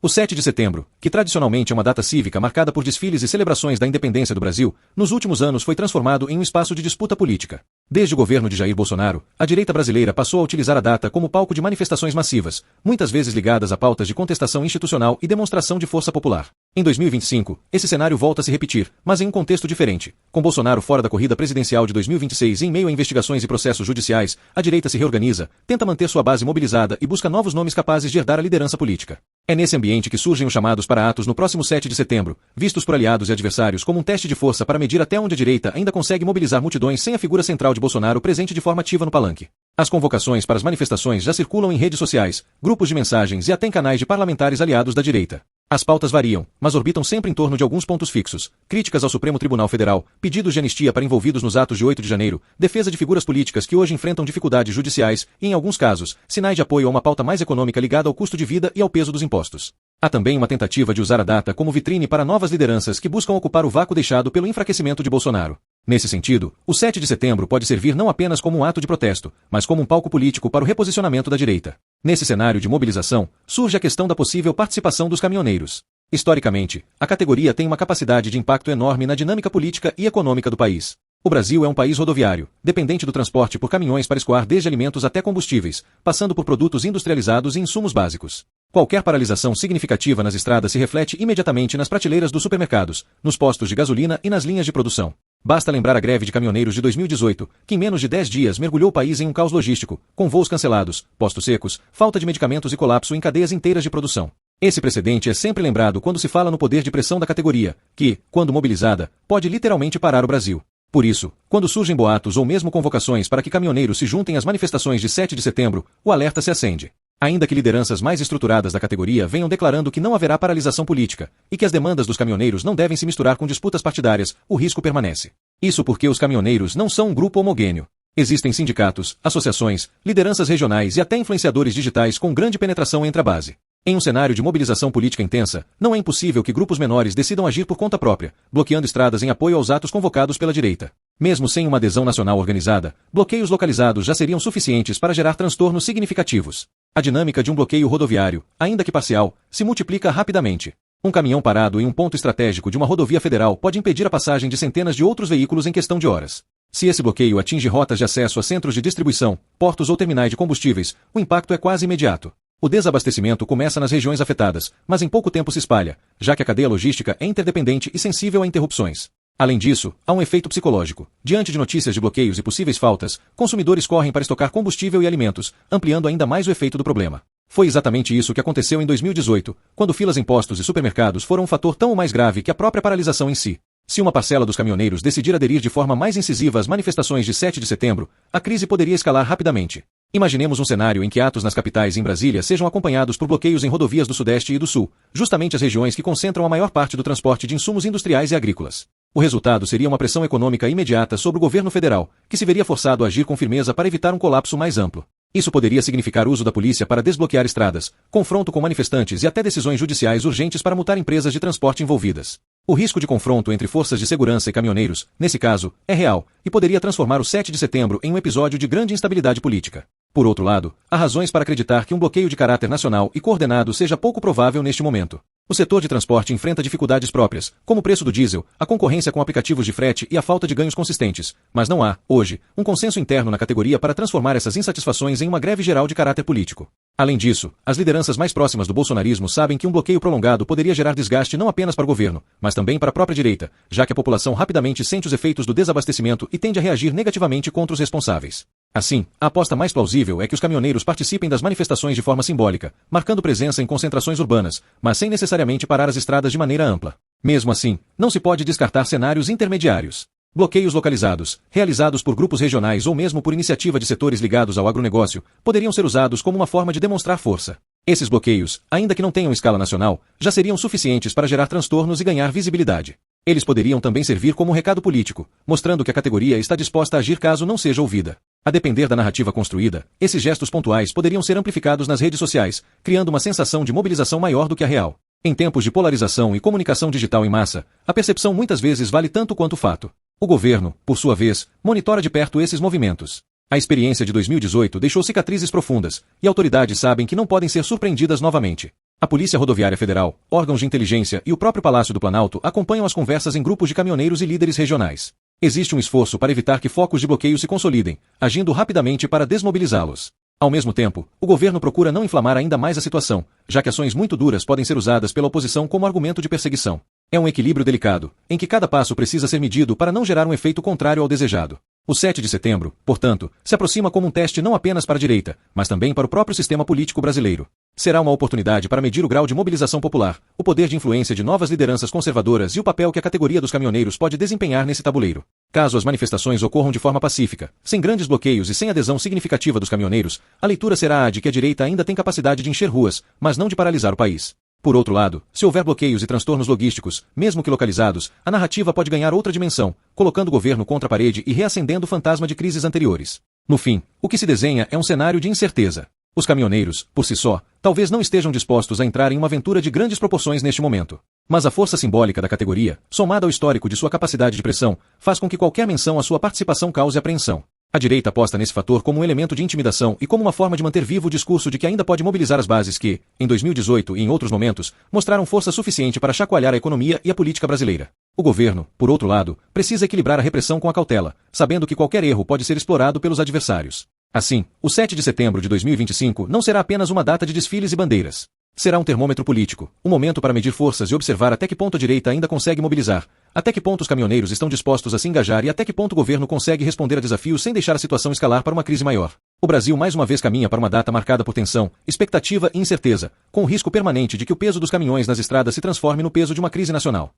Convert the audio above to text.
O 7 de setembro, que tradicionalmente é uma data cívica marcada por desfiles e celebrações da independência do Brasil, nos últimos anos foi transformado em um espaço de disputa política. Desde o governo de Jair Bolsonaro, a direita brasileira passou a utilizar a data como palco de manifestações massivas, muitas vezes ligadas a pautas de contestação institucional e demonstração de força popular. Em 2025, esse cenário volta a se repetir, mas em um contexto diferente. Com Bolsonaro fora da corrida presidencial de 2026 e em meio a investigações e processos judiciais, a direita se reorganiza, tenta manter sua base mobilizada e busca novos nomes capazes de herdar a liderança política. É nesse ambiente que surgem os chamados para atos no próximo 7 de setembro, vistos por aliados e adversários como um teste de força para medir até onde a direita ainda consegue mobilizar multidões sem a figura central de Bolsonaro presente de forma ativa no palanque. As convocações para as manifestações já circulam em redes sociais, grupos de mensagens e até em canais de parlamentares aliados da direita. As pautas variam, mas orbitam sempre em torno de alguns pontos fixos: críticas ao Supremo Tribunal Federal, pedidos de anistia para envolvidos nos atos de 8 de janeiro, defesa de figuras políticas que hoje enfrentam dificuldades judiciais e, em alguns casos, sinais de apoio a uma pauta mais econômica ligada ao custo de vida e ao peso dos impostos. Há também uma tentativa de usar a data como vitrine para novas lideranças que buscam ocupar o vácuo deixado pelo enfraquecimento de Bolsonaro. Nesse sentido, o 7 de setembro pode servir não apenas como um ato de protesto, mas como um palco político para o reposicionamento da direita. Nesse cenário de mobilização, surge a questão da possível participação dos caminhoneiros. Historicamente, a categoria tem uma capacidade de impacto enorme na dinâmica política e econômica do país. O Brasil é um país rodoviário, dependente do transporte por caminhões para escoar desde alimentos até combustíveis, passando por produtos industrializados e insumos básicos. Qualquer paralisação significativa nas estradas se reflete imediatamente nas prateleiras dos supermercados, nos postos de gasolina e nas linhas de produção. Basta lembrar a greve de caminhoneiros de 2018, que em menos de 10 dias mergulhou o país em um caos logístico, com voos cancelados, postos secos, falta de medicamentos e colapso em cadeias inteiras de produção. Esse precedente é sempre lembrado quando se fala no poder de pressão da categoria, que, quando mobilizada, pode literalmente parar o Brasil. Por isso, quando surgem boatos ou mesmo convocações para que caminhoneiros se juntem às manifestações de 7 de setembro, o alerta se acende. Ainda que lideranças mais estruturadas da categoria venham declarando que não haverá paralisação política e que as demandas dos caminhoneiros não devem se misturar com disputas partidárias, o risco permanece. Isso porque os caminhoneiros não são um grupo homogêneo. Existem sindicatos, associações, lideranças regionais e até influenciadores digitais com grande penetração entre a base. Em um cenário de mobilização política intensa, não é impossível que grupos menores decidam agir por conta própria, bloqueando estradas em apoio aos atos convocados pela direita. Mesmo sem uma adesão nacional organizada, bloqueios localizados já seriam suficientes para gerar transtornos significativos. A dinâmica de um bloqueio rodoviário, ainda que parcial, se multiplica rapidamente. Um caminhão parado em um ponto estratégico de uma rodovia federal pode impedir a passagem de centenas de outros veículos em questão de horas. Se esse bloqueio atinge rotas de acesso a centros de distribuição, portos ou terminais de combustíveis, o impacto é quase imediato. O desabastecimento começa nas regiões afetadas, mas em pouco tempo se espalha, já que a cadeia logística é interdependente e sensível a interrupções. Além disso, há um efeito psicológico. Diante de notícias de bloqueios e possíveis faltas, consumidores correm para estocar combustível e alimentos, ampliando ainda mais o efeito do problema. Foi exatamente isso que aconteceu em 2018, quando filas em postos e supermercados foram um fator tão ou mais grave que a própria paralisação em si. Se uma parcela dos caminhoneiros decidir aderir de forma mais incisiva às manifestações de 7 de setembro, a crise poderia escalar rapidamente. Imaginemos um cenário em que atos nas capitais e em Brasília sejam acompanhados por bloqueios em rodovias do Sudeste e do Sul, justamente as regiões que concentram a maior parte do transporte de insumos industriais e agrícolas. O resultado seria uma pressão econômica imediata sobre o governo federal, que se veria forçado a agir com firmeza para evitar um colapso mais amplo. Isso poderia significar uso da polícia para desbloquear estradas, confronto com manifestantes e até decisões judiciais urgentes para multar empresas de transporte envolvidas. O risco de confronto entre forças de segurança e caminhoneiros, nesse caso, é real, e poderia transformar o 7 de setembro em um episódio de grande instabilidade política. Por outro lado, há razões para acreditar que um bloqueio de caráter nacional e coordenado seja pouco provável neste momento. O setor de transporte enfrenta dificuldades próprias, como o preço do diesel, a concorrência com aplicativos de frete e a falta de ganhos consistentes, mas não há, hoje, um consenso interno na categoria para transformar essas insatisfações em uma greve geral de caráter político. Além disso, as lideranças mais próximas do bolsonarismo sabem que um bloqueio prolongado poderia gerar desgaste não apenas para o governo, mas também para a própria direita, já que a população rapidamente sente os efeitos do desabastecimento e tende a reagir negativamente contra os responsáveis. Assim, a aposta mais plausível é que os caminhoneiros participem das manifestações de forma simbólica, marcando presença em concentrações urbanas, mas sem necessariamente parar as estradas de maneira ampla. Mesmo assim, não se pode descartar cenários intermediários. Bloqueios localizados, realizados por grupos regionais ou mesmo por iniciativa de setores ligados ao agronegócio, poderiam ser usados como uma forma de demonstrar força. Esses bloqueios, ainda que não tenham escala nacional, já seriam suficientes para gerar transtornos e ganhar visibilidade. Eles poderiam também servir como um recado político, mostrando que a categoria está disposta a agir caso não seja ouvida. A depender da narrativa construída, esses gestos pontuais poderiam ser amplificados nas redes sociais, criando uma sensação de mobilização maior do que a real. Em tempos de polarização e comunicação digital em massa, a percepção muitas vezes vale tanto quanto o fato. O governo, por sua vez, monitora de perto esses movimentos. A experiência de 2018 deixou cicatrizes profundas, e autoridades sabem que não podem ser surpreendidas novamente. A Polícia Rodoviária Federal, órgãos de inteligência e o próprio Palácio do Planalto acompanham as conversas em grupos de caminhoneiros e líderes regionais. Existe um esforço para evitar que focos de bloqueio se consolidem, agindo rapidamente para desmobilizá-los. Ao mesmo tempo, o governo procura não inflamar ainda mais a situação, já que ações muito duras podem ser usadas pela oposição como argumento de perseguição. É um equilíbrio delicado, em que cada passo precisa ser medido para não gerar um efeito contrário ao desejado. O 7 de setembro, portanto, se aproxima como um teste não apenas para a direita, mas também para o próprio sistema político brasileiro. Será uma oportunidade para medir o grau de mobilização popular, o poder de influência de novas lideranças conservadoras e o papel que a categoria dos caminhoneiros pode desempenhar nesse tabuleiro. Caso as manifestações ocorram de forma pacífica, sem grandes bloqueios e sem adesão significativa dos caminhoneiros, a leitura será a de que a direita ainda tem capacidade de encher ruas, mas não de paralisar o país. Por outro lado, se houver bloqueios e transtornos logísticos, mesmo que localizados, a narrativa pode ganhar outra dimensão, colocando o governo contra a parede e reacendendo o fantasma de crises anteriores. No fim, o que se desenha é um cenário de incerteza. Os caminhoneiros, por si só, talvez não estejam dispostos a entrar em uma aventura de grandes proporções neste momento. Mas a força simbólica da categoria, somada ao histórico de sua capacidade de pressão, faz com que qualquer menção à sua participação cause apreensão. A direita aposta nesse fator como um elemento de intimidação e como uma forma de manter vivo o discurso de que ainda pode mobilizar as bases que, em 2018 e em outros momentos, mostraram força suficiente para chacoalhar a economia e a política brasileira. O governo, por outro lado, precisa equilibrar a repressão com a cautela, sabendo que qualquer erro pode ser explorado pelos adversários. Assim, o 7 de setembro de 2025 não será apenas uma data de desfiles e bandeiras. Será um termômetro político, um momento para medir forças e observar até que ponto a direita ainda consegue mobilizar, até que ponto os caminhoneiros estão dispostos a se engajar e até que ponto o governo consegue responder a desafios sem deixar a situação escalar para uma crise maior. O Brasil mais uma vez caminha para uma data marcada por tensão, expectativa e incerteza, com o risco permanente de que o peso dos caminhões nas estradas se transforme no peso de uma crise nacional.